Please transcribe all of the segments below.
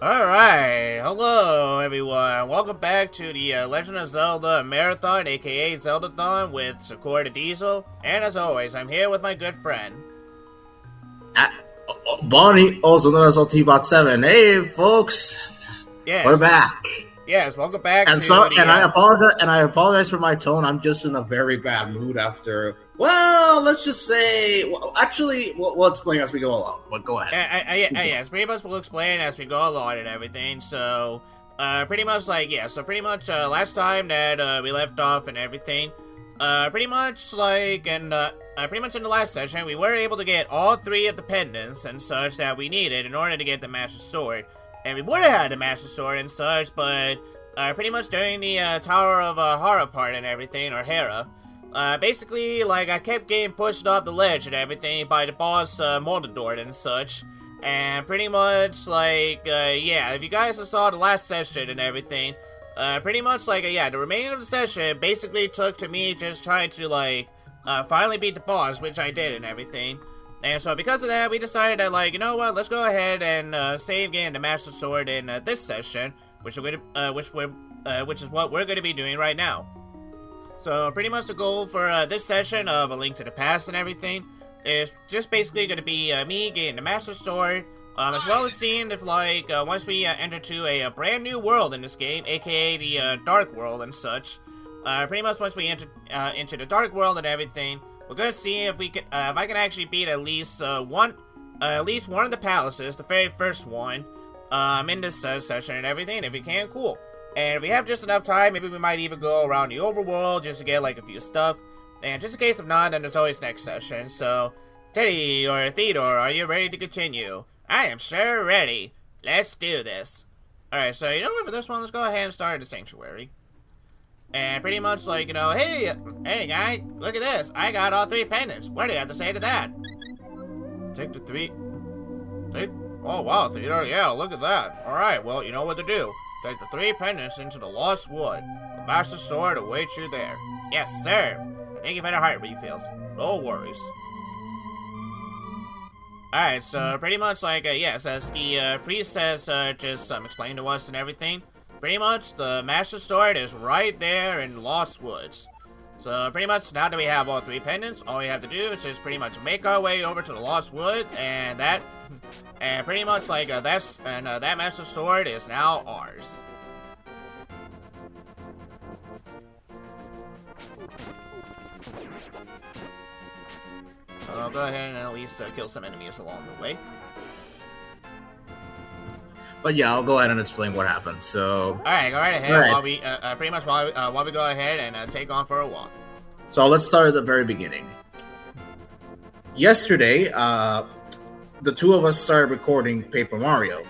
Alright, hello everyone. Welcome back to the Legend of Zelda Marathon, aka Zeldathon with Sakura the Diesel. And as always, I'm here with my good friend. Uh, Bonnie, also known as LTBot7. Hey, folks. Yes. We're back. Yes, welcome back And I apologize for my tone. I'm just in a very bad mood after, let's just say, we'll explain as we go along. But go ahead. Yes, pretty much we'll explain as we go along and everything. So, pretty much last time that we left off and everything, pretty much in the last session, we were able to get all three of the pendants and such that we needed in order to get the Master Sword. And we would have had the Master Sword and such, but pretty much during the Tower of Hara part and everything, or Hera, basically, I kept getting pushed off the ledge and everything by the boss Moldador and such. And pretty much, if you guys saw the last session and everything, pretty much, the remaining of the session basically took to me just trying to, finally beat the boss, which I did and everything. And so because of that, we decided that, you know what, let's go ahead and save getting the Master Sword in this session, which is what we're going to be doing right now. So pretty much the goal for this session of A Link to the Past and everything is just basically going to be me getting the Master Sword, as well as seeing if, once we enter to a brand new world in this game, aka the Dark World and such, pretty much once we enter into the Dark World and everything, we're gonna see if we can, if I can actually beat at least one of the palaces, the very first one, in this session and everything. If we can, cool. And if we have just enough time, maybe we might even go around the overworld just to get a few stuff. And just in case if not, then there's always next session. So, Teddy or Theodore, are you ready to continue? I am sure ready. Let's do this. Alright, so you know what, for this one, let's go ahead and start the sanctuary. And pretty much hey guy, look at this. I got all three pendants. What do you have to say to that? Take the three. Oh wow, Theodore, yeah, look at that. Alright, well, you know what to do. Take the three pendants into the Lost Wood. The Master Sword awaits you there. Yes, sir. I think you've had a heart refills. No worries. Alright, so pretty much yes, as the priestess just explained to us and everything, pretty much the Master Sword is right there in Lost Woods. So pretty much now that we have all three pendants, all we have to do is just pretty much make our way over to the Lost Wood, and pretty much that Master Sword is now ours. So I'll go ahead and at least kill some enemies along the way. But yeah, I'll go ahead and explain what happened. So, all right, go right ahead. While we while we go ahead and take on for a walk. So let's start at the very beginning. Yesterday, the two of us started recording Paper Mario.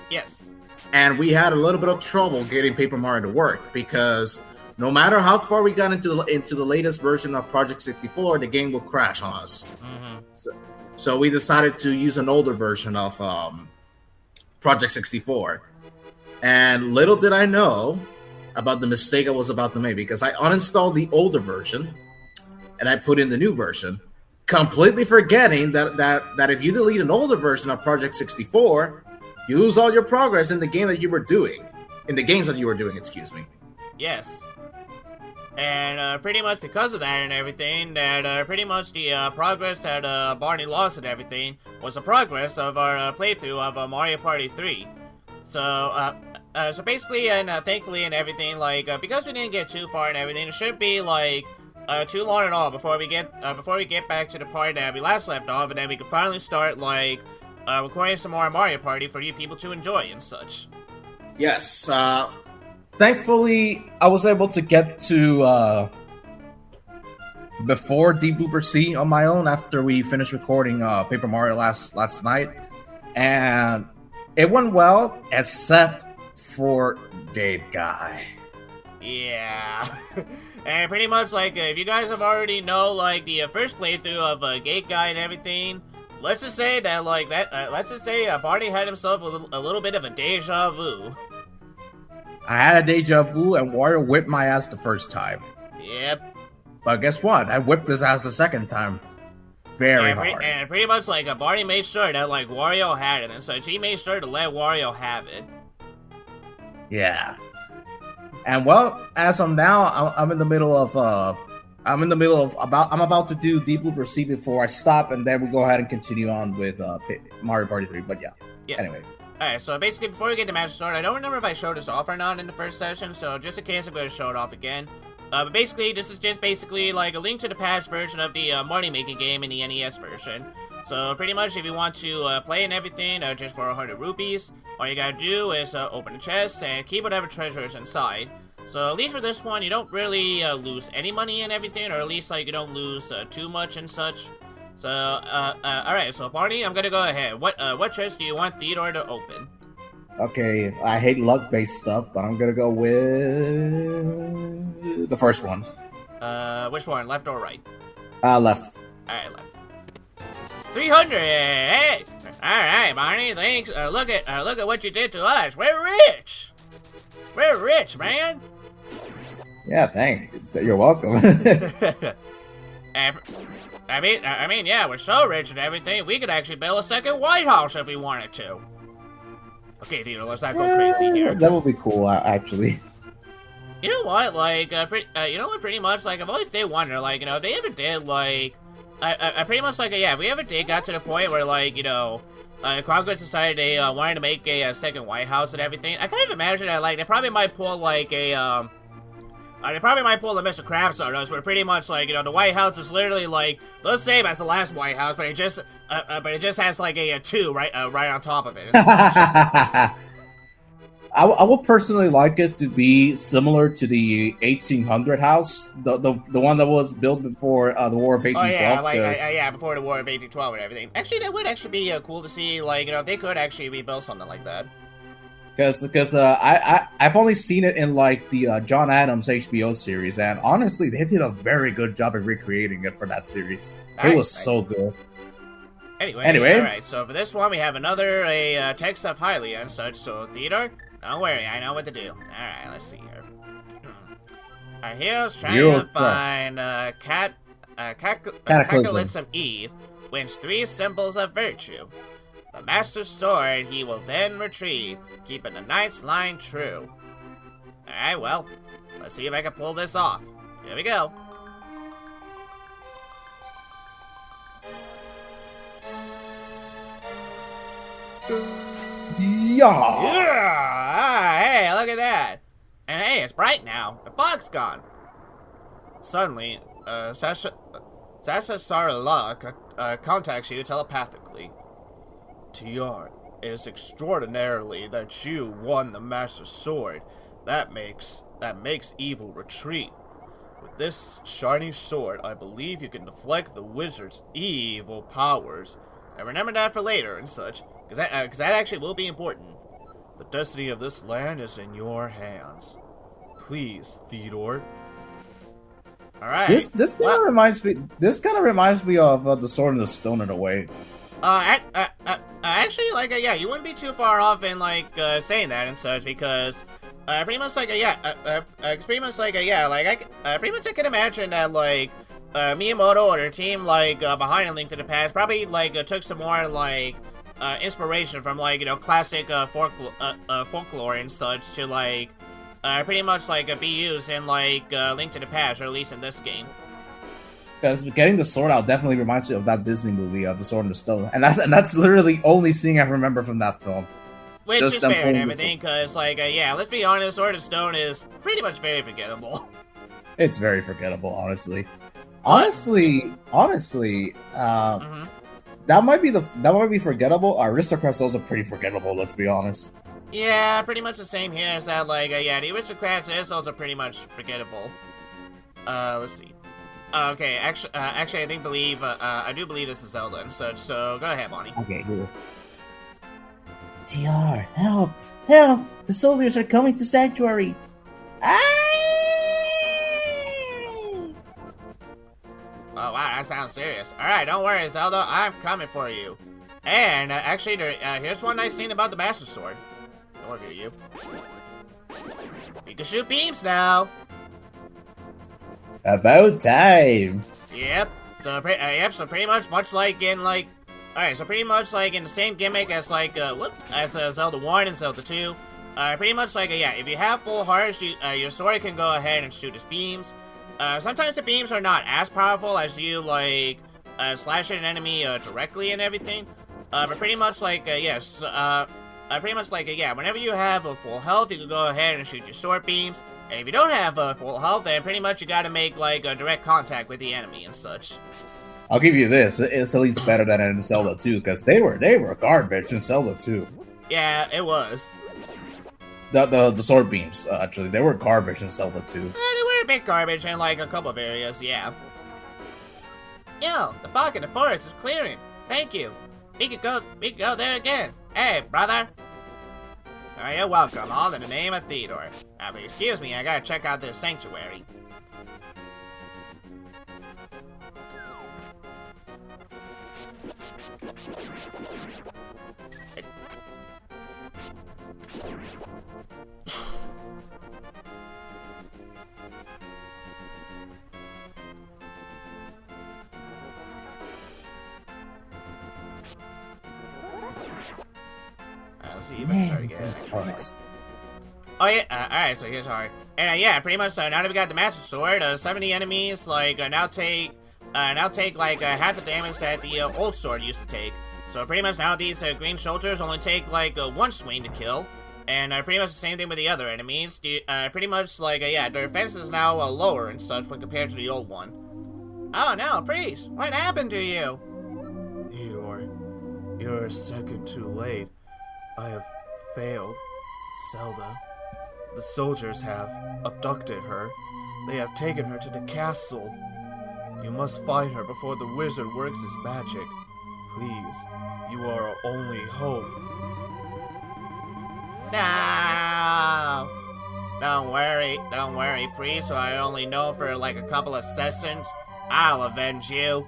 Yes. And we had a little bit of trouble getting Paper Mario to work because no matter how far we got into the latest version of Project 64, the game would crash on us. Mm-hmm. So we decided to use an older version of Project 64. And little did I know about the mistake I was about to make, because I uninstalled the older version and I put in the new version, completely forgetting that if you delete an older version of Project 64, you lose all your progress in the game that you were doing. In the games that you were doing, excuse me. Yes. And pretty much because of that and everything, that pretty much the progress that Barney lost and everything was the progress of our playthrough of Mario Party 3. So, so basically and thankfully and everything, because we didn't get too far and everything, it should be too long at all before we get back to the part that we last left off, and then we can finally start recording some more Mario Party for you people to enjoy and such. Yes. Thankfully, I was able to get to before Deep Blooper C on my own after we finished recording Paper Mario last night, and it went well except for Gate Guy. Yeah. And pretty much if you guys have already know the first playthrough of Gate Guy and everything, let's just say that Barney had himself a little bit of a deja vu. I had a deja vu, and Wario whipped my ass the first time. Yep. But guess what? I whipped his ass the second time. very and hard. And pretty much like Barney made sure that like Wario had it and such. He made sure to let Wario have it. Yeah. And well, as of now, I'm in the middle of I'm about to do Deep Loop Receive before I stop, and then we go ahead and continue on with Mario Party 3. But yeah. Yes. Anyway. Alright, so basically before we get to Master Sword, I don't remember if I showed this off or not in the first session, so just in case I'm going to show it off again. But basically, this is just basically like a Link to the Past version of the money making game in the NES version. So pretty much if you want to play and everything just for 100 rupees, all you gotta do is open the chest and keep whatever treasure is inside. So at least for this one, you don't really lose any money and everything, or at least like you don't lose too much and such. So, alright, so Barney, I'm gonna go ahead. What chest do you want Theodore to open? Okay, I hate luck-based stuff, but I'm gonna go with the first one. Which one, left or right? Left. Alright, left. 300! Hey! Alright, Barney, thanks. Look at what you did to us. We're rich! We're rich, man! Yeah, thanks. You're welcome. I mean, yeah, we're so rich and everything, we could actually build a second White House if we wanted to. Okay, Theodore, let's not go crazy here. That would be cool, actually. You know what, like, you know what, pretty much, like, I've always did wonder, like, you know, if they ever did, like, I pretty much, like, yeah, if we ever did got to the point where, like, you know, Conquest decided they wanted to make a second White House and everything, I kind of imagine that, like, they probably might pull, like, a, they probably might pull the Mr. Krabs on us, where pretty much, like, you know, the White House is literally, like, the same as the last White House, but it just has, like, a 2 right on top of it. I would personally like it to be similar to the 1800 house, the one that was built before the War of 1812. Oh yeah, yeah, before the War of 1812 and everything. Actually, that would actually be cool to see. Like, you know, if they could actually rebuild something like that. Because I've only seen it in like the John Adams HBO series, and honestly, they did a very good job of recreating it for that series. It was so good. Anyway, all right. So for this one, we have another text of Hylia and such. So Theodore, don't worry, I know what to do. All right, let's see here. Our heroes trying to find Cataclysm Eve, wins 3 symbols of virtue. The Master Sword he will then retrieve, keeping the Knight's line true. Alright, well, let's see if I can pull this off. Here we go. Yeah! Hey, look at that! And hey, it's bright now. The fog's gone. Suddenly, Sasha Sarala contacts you telepathically. TR, it is extraordinarily that you won the Master Sword. That makes evil retreat. With this shiny sword, I believe you can deflect the wizard's evil powers. And remember that for later and such, because that actually will be important. The destiny of this land is in your hands. Please, Theodore. All right. This kind of reminds me. This kind of reminds me of the Sword in the Stone in a way. Actually, like, yeah, you wouldn't be too far off in, like, saying that and such, because, pretty much, like, pretty much, like, pretty much I can imagine that, like, Miyamoto or their team, like, behind A Link to the Past probably, like, took some more, like, inspiration from, like, you know, classic, folklore and such to, like, pretty much, like, be used in, like, Link to the Past, or at least in this game. Because getting the sword out definitely reminds me of that Disney movie, The Sword in the Stone, and that's literally the only scene I remember from that film. Which is fair and everything, because, like, yeah, let's be honest, Sword in the Stone is pretty much very forgettable. It's very forgettable, honestly. Honestly, that might be forgettable. Aristocrats those are pretty forgettable. Let's be honest. Yeah, pretty much the same here. Is that like yeah, the Aristocrats those are pretty much forgettable. Let's see. Okay, actually, I do believe this is Zelda and such. So go ahead, Bonnie. Okay, cool. TR, help! Help! The soldiers are coming to Sanctuary. Oh wow, that sounds serious. All right, don't worry, Zelda. I'm coming for you. And actually, here's one nice thing about the Master Sword. Don't worry, you. You can shoot beams now. About time. Yep. So, yep, so pretty much like in, like... Alright, so pretty much like in the same gimmick as, like, Zelda 1 and Zelda 2. Pretty much like, yeah, if you have full hearts, your sword can go ahead and shoot its beams. Sometimes the beams are not as powerful as you, like, slash at an enemy, directly and everything. But pretty much like, yes, pretty much like, yeah, whenever you have a full health, you can go ahead and shoot your sword beams. And if you don't have full health, then pretty much you gotta make, like, direct contact with the enemy and such. I'll give you this, it's at least better than in Zelda 2, because they were garbage in Zelda 2. Yeah, it was. The sword beams, actually, they were garbage in Zelda 2. They were a bit garbage in, like, a couple of areas, yeah. Yo, the fog in the forest is clearing. Thank you. We could go there again. Hey, brother. You're welcome, all in the name of Theodore. Now, if you excuse me, I gotta check out this sanctuary. Let's see if I can try to get it. Oh yeah, alright, so here's hard. And yeah, pretty much now that we got the Master Sword, 70 enemies, like, now take like, half the damage that the old sword used to take. So pretty much now these green soldiers only take, like, one swing to kill. And pretty much the same thing with the other enemies. Pretty much, like, yeah, their defense is now lower and such when compared to the old one. Oh no, priest, what happened to you? Theodore, you're a second too late. I have failed. Zelda. The soldiers have abducted her. They have taken her to the castle. You must fight her before the wizard works his magic. Please, you are our only hope. No! Don't worry, priest, who I only know for like a couple of sessions. I'll avenge you.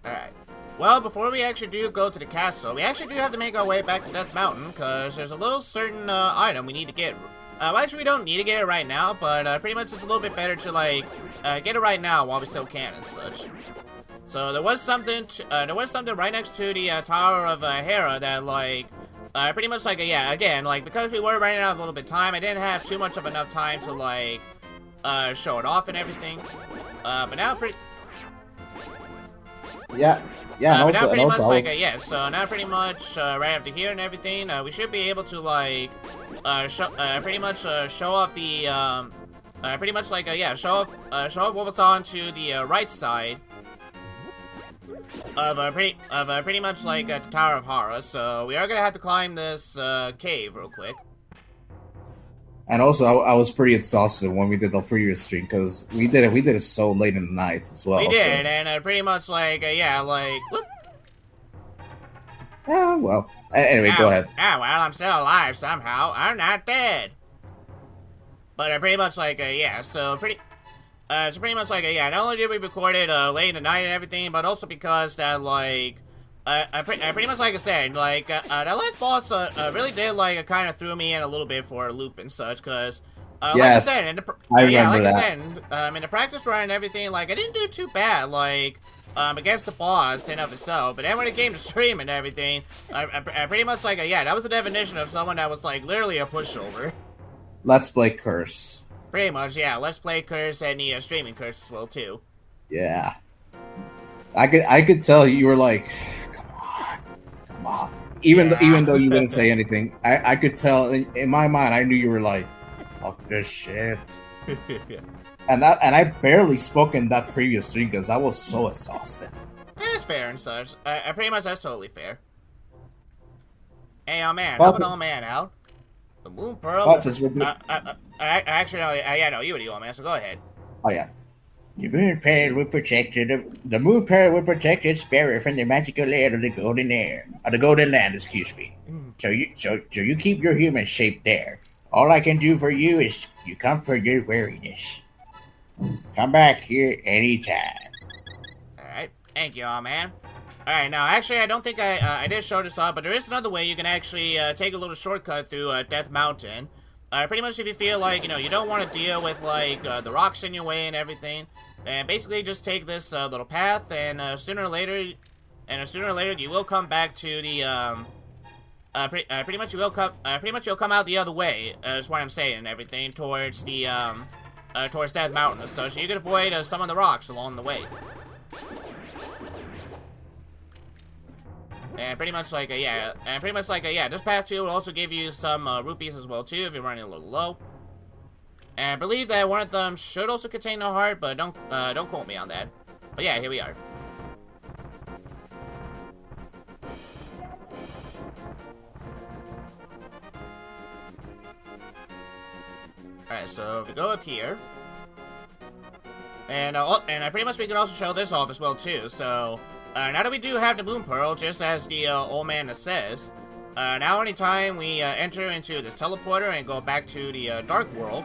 Alright. Well, before we actually do go to the castle, we actually do have to make our way back to Death Mountain, because there's a little certain item we need to get. Well, actually, we don't need to get it right now, but pretty much it's a little bit better to, like, get it right now while we still can and such. So there was something right next to the Tower of Hera that, like, pretty much, like, yeah, again, like, because we were running out of a little bit of time, I didn't have too much of enough time to, like, show it off and everything. But now Yeah, but now pretty much, like, yeah, so now pretty much, right after here and everything, we should be able to, like, pretty much, show off the, pretty much, like, yeah, show off what was on to the, right side of, pretty much, like, the Tower of Hera, so we are gonna have to climb this, cave real quick. And also, I was pretty exhausted when we did the previous stream, because we did it so late in the night as well. We did, so. And pretty much, like, yeah, like, whoop. Yeah, well, anyway, go ahead. Ah, well, I'm still alive somehow. I'm not dead. But pretty much, like, yeah, so pretty much, like, yeah, not only did we record it late in the night and everything, but also because that, like, pretty much like I said, like, that last boss really did, like, kind of threw me in a little bit for a loop and such, because, yes, like I said, I remember like that. I said, in the practice run and everything, like, I didn't do too bad, like, against the boss in of itself, but then when it came to stream and everything, I pretty much, like, yeah, that was the definition of someone that was, like, literally a pushover. Let's Play Curse. Pretty much, yeah, Let's Play Curse and the streaming curse as well, too. Yeah. I could tell you were like, come on. Even though you didn't say anything, I could tell in my mind. I knew you were like, fuck this shit. and I barely spoke in that previous stream because I was so exhausted. It's fair and such. Pretty much that's totally fair. Hey, oh man, Well, help an old man out. The Moon Pearl. Actually, no, yeah, no, you were the old man, so go ahead. Oh yeah. The Moon Pearl will protect the Moon Pearl will protect its bearer from the magical land of the Golden Air, or the Golden Land, excuse me. So you keep your human shape there. All I can do for you is you comfort your weariness. Come back here anytime. Alright, thank you, all man. Alright, now, actually, I don't think I did show this off, but there is another way you can actually take a little shortcut through Death Mountain. pretty much if you feel like, you know, you don't want to deal with, like, the rocks in your way and everything, then basically just take this, little path, and, sooner or later, you will come back to the, pretty much you'll come out the other way, is what I'm saying, and everything, towards the, towards Death Mountain, so you can avoid, some of the rocks along the way. And pretty much like, yeah, this path too will also give you some, rupees as well too, if you're running a little low. And I believe that one of them should also contain a heart, but don't quote me on that. But yeah, here we are. Alright, so if we go up here, and pretty much we can also show this off as well too. So now that we do have the Moon Pearl, just as the old man says, now anytime we enter into this teleporter and go back to the Dark World,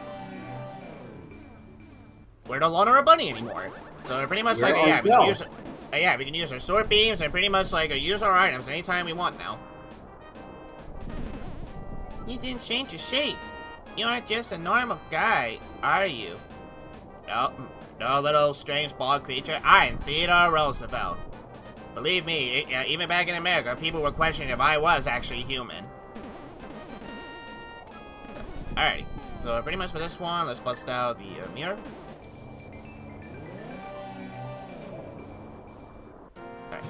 we're no longer a bunny anymore. So pretty much like we can use our sword beams and pretty much like use our items anytime we want now. You didn't change your shape. You aren't just a normal guy, are you? No little strange bald creature. I am Theodore Roosevelt. Believe me, even back in America, people were questioning if I was actually human. Alrighty, so pretty much for this one, let's bust out the mirror. Alright.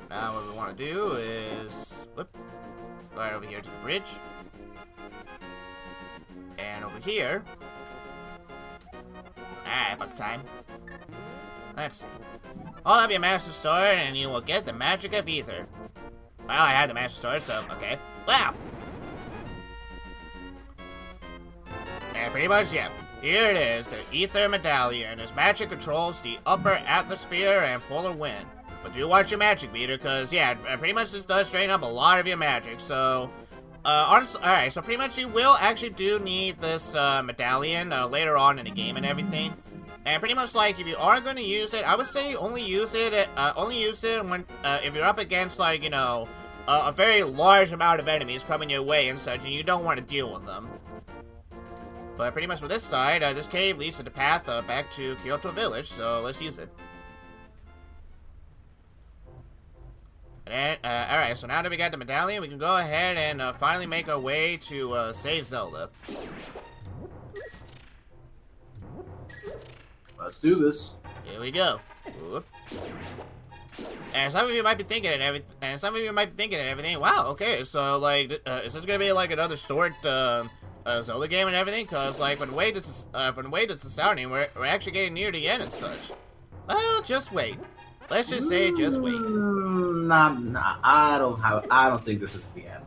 Now what we want to do is flip right over here to the bridge. And over here. Alright, buck time. Let's see. I'll have your Master Sword and you will get the magic of ether. Well, I had the Master Sword, so okay. Wow! And pretty much, yeah. Here it is, the Ether Medallion. Its magic controls the upper atmosphere and polar wind. But do watch your magic meter, because, yeah, pretty much this does strain up a lot of your magic, so... honestly, alright, so pretty much you will actually do need this, medallion, later on in the game and everything. And pretty much, like, if you are going to use it, I would say only use it when, if you're up against, like, you know, a very large amount of enemies coming your way and such, and you don't want to deal with them. But pretty much for this side, this cave leads to the path, back to Kyoto Village, so let's use it. And, alright, so now that we got the medallion, we can go ahead and finally make our way to save Zelda. Let's do this. Here we go. Whoop. And some of you might be thinking everything, wow, okay, so like, is this gonna be like another short Zelda game and everything? Cause like, from the way this is sounding, we're actually getting near the end and such. Well, just wait. Let's just say, just wait. Nah. I don't think this is the end.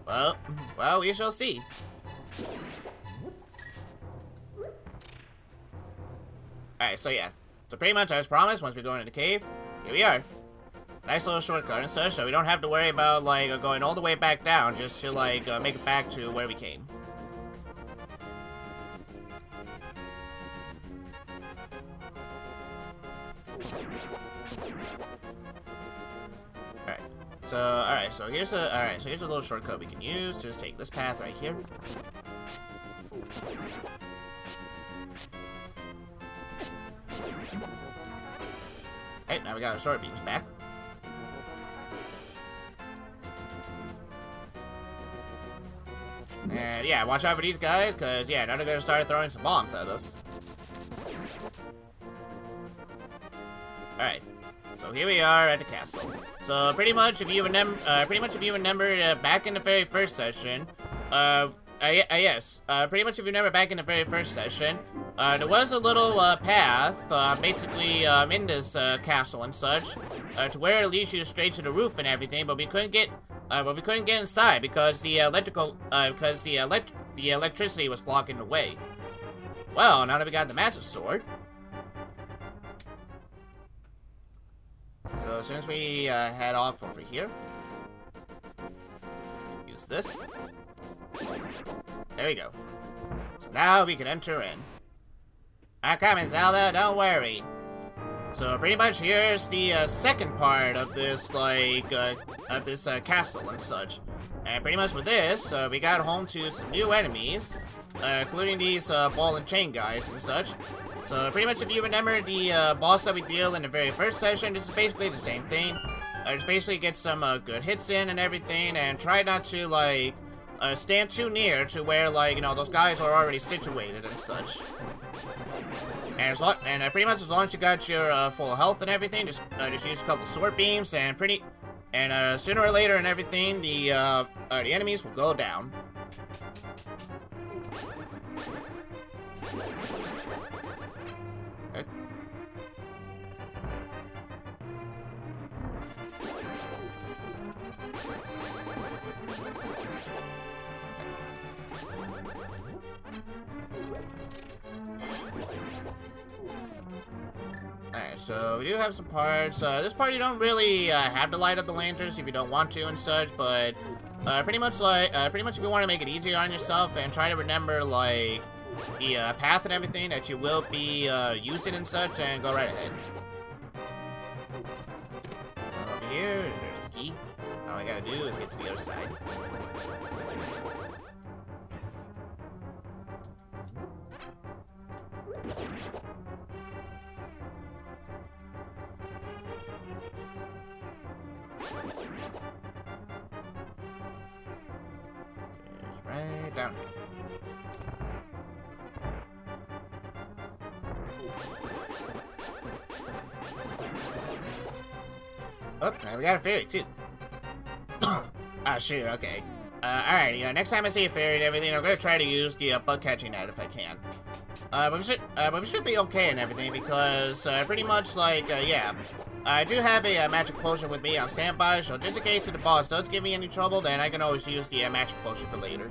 well, we shall see. Alright, so yeah. So pretty much as promised, once we go into the cave, here we are. Nice little shortcut and such, so we don't have to worry about, like, going all the way back down just to, like, make it back to where we came. Alright, so here's a little shortcut we can use. Just take this path right here. Hey, now we got our sword beams back. And yeah, watch out for these guys, cause yeah, now they're gonna start throwing some bombs at us. Alright. So here we are at the castle. So pretty much, if you remember, back in the very first session, pretty much if you remember back in the very first session, there was a little path, basically in this castle and such, to where it leads you straight to the roof and everything. But we couldn't get inside because the electricity was blocking the way. Well, now that we got the Master Sword. So as soon as we head off over here, use this. There we go. So now we can enter in. I'm coming, Zelda, don't worry. So pretty much here's the second part of this, like, castle and such. And pretty much with this, we got home to some new enemies, including these ball and chain guys and such. So pretty much if you remember the boss that we deal in the very first session, this is basically the same thing. Just basically get some good hits in and everything, and try not to, like, stand too near to where, like, you know, those guys are already situated and such. And pretty much as long as you got your full health and everything, just use a couple sword beams, and sooner or later and everything, the enemies will go down. Okay. Alright, so we do have some parts. This part you don't really have to light up the lanterns if you don't want to and such, but pretty much if you want to make it easier on yourself and try to remember, like, the path and everything that you will be using and such, and go right ahead. Over here, there's the key. All I gotta do is get to the other side. Right down here. Oh, and we got a fairy too. Ah, shoot, okay. Alright, next time I see a fairy and everything, I'm gonna try to use the bug catching net if I can. But we should be okay and everything because, pretty much, like, yeah. I do have a magic potion with me on standby, so just in case if the boss does give me any trouble, then I can always use the magic potion for later.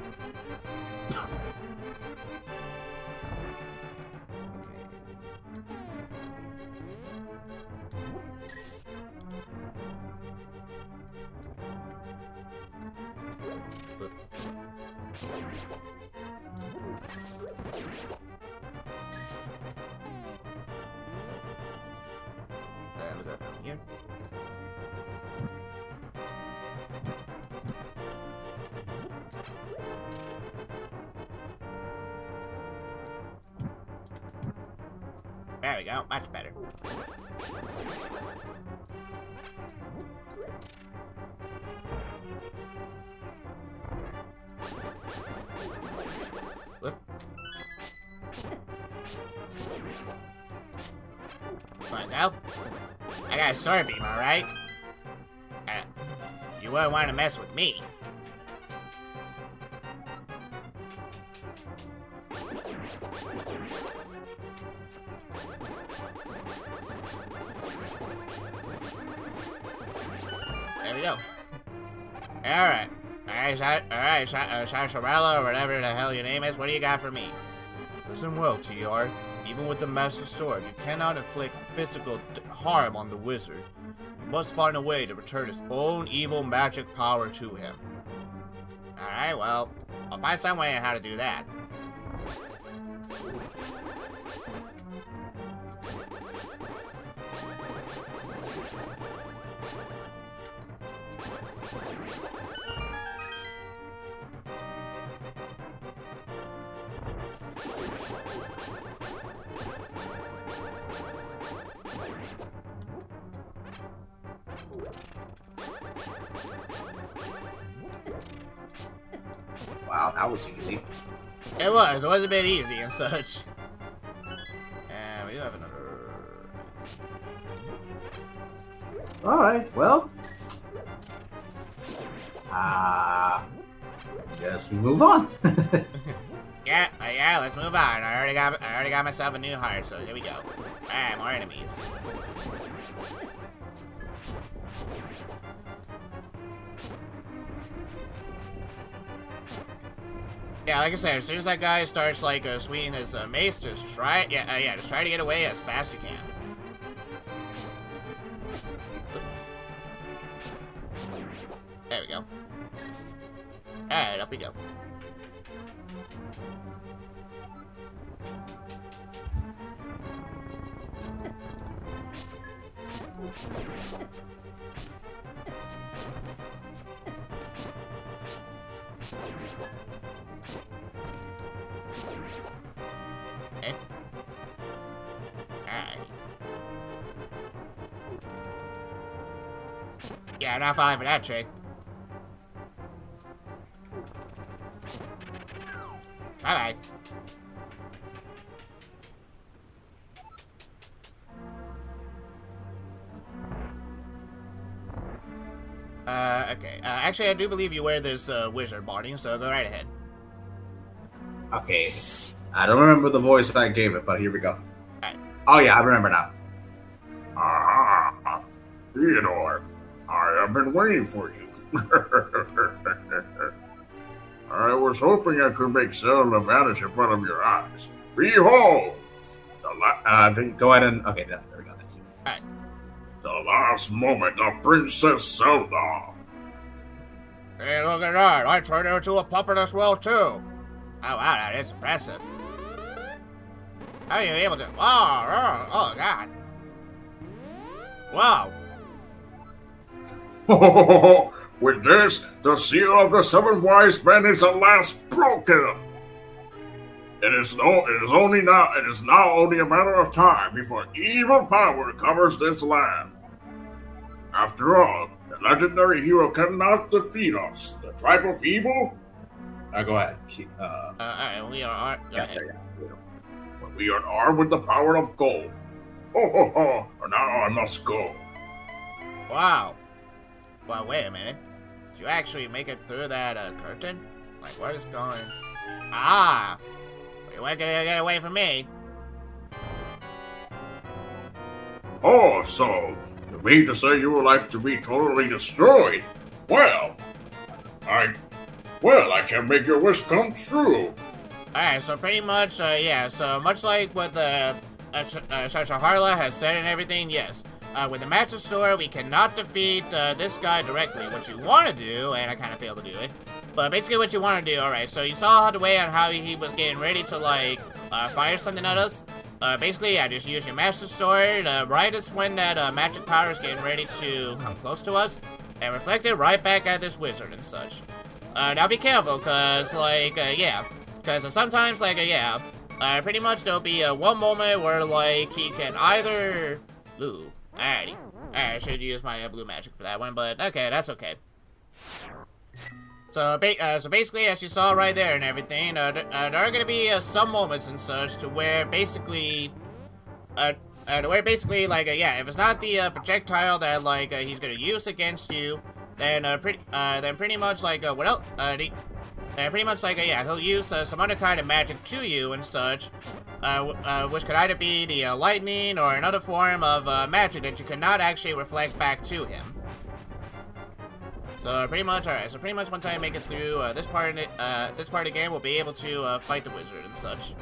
And we go down here. There we go, much better. Whoop. Find out. I got a sword beam, alright? You wouldn't want to mess with me. There we go. Alright. Alright, Shasharella, or whatever the hell your name is, what do you got for me? Listen well, TR. Even with the Master Sword, you cannot inflict physical harm on the wizard. You must find a way to return his own evil magic power to him. Alright, well, I'll find some way on how to do that. Wow, that was easy. It was a bit easy and such. And we do have another. Alright, well. Guess we move on. Yeah, let's move on. I already got myself a new heart, so here we go. Alright, more enemies. Yeah, like I said, as soon as that guy starts, like, swinging his mace, just try, just try to get away as fast as you can. There we go. Alright, up we go. Okay. Alright. Yeah, not falling for that trick. Bye-bye. Okay. Actually, I do believe you wear this wizard body, so go right ahead. Okay. I don't remember the voice I gave it, but here we go. Alright. Oh yeah, I remember now. Ah, Theodore, I have been waiting for you. I was hoping I could make Zelda vanish in front of your eyes. Behold! Go ahead and okay, there we go. Thank you. Alright. The last moment of Princess Zelda. Hey, look at that. I turned into a puppet as well, too. Oh, wow, that is impressive. How are you able to... Oh, God. Wow. With this, the seal of the seven wise men is at last broken. It is now only a matter of time before evil power covers this land. After all, the legendary hero cannot defeat us. The tribe of evil. Go ahead. Alright, we are... Go ahead. But we are armed with the power of gold. Now I must go. Wow. Well, wait a minute. Did you actually make it through that curtain? Like, what is going... Ah! You weren't gonna get away from me. Oh, so you mean to say you would like to be totally destroyed? Well, I can make your wish come true. Alright, so pretty much, yeah, so much like what the Harla has said and everything, yes. With the Master Sword, we cannot defeat this guy directly. What you want to do, and I kind of failed to do it, but basically what you want to do, alright, so you saw the way on how he was getting ready to, like, fire something at us. Basically, yeah, just use your Master Sword, right as when that magic power is getting ready to come close to us, and reflect it right back at this wizard and such. Now be careful, cause, like, yeah, cause sometimes, like, yeah, pretty much there'll be one moment where, like, he can either... Ooh, alrighty. Alright, I should use my blue magic for that one, but okay, that's okay. So, basically, as you saw right there and everything, there are gonna be some moments and such to where basically, like, yeah, if it's not the projectile that, like, he's gonna use against you, then pretty much, like, what else? Pretty much, like, yeah, he'll use some other kind of magic to you and such, which could either be the lightning or another form of magic that you cannot actually reflect back to him. So pretty much, alright. So pretty much, once I make it through this part of the game, we'll be able to fight the wizard and such.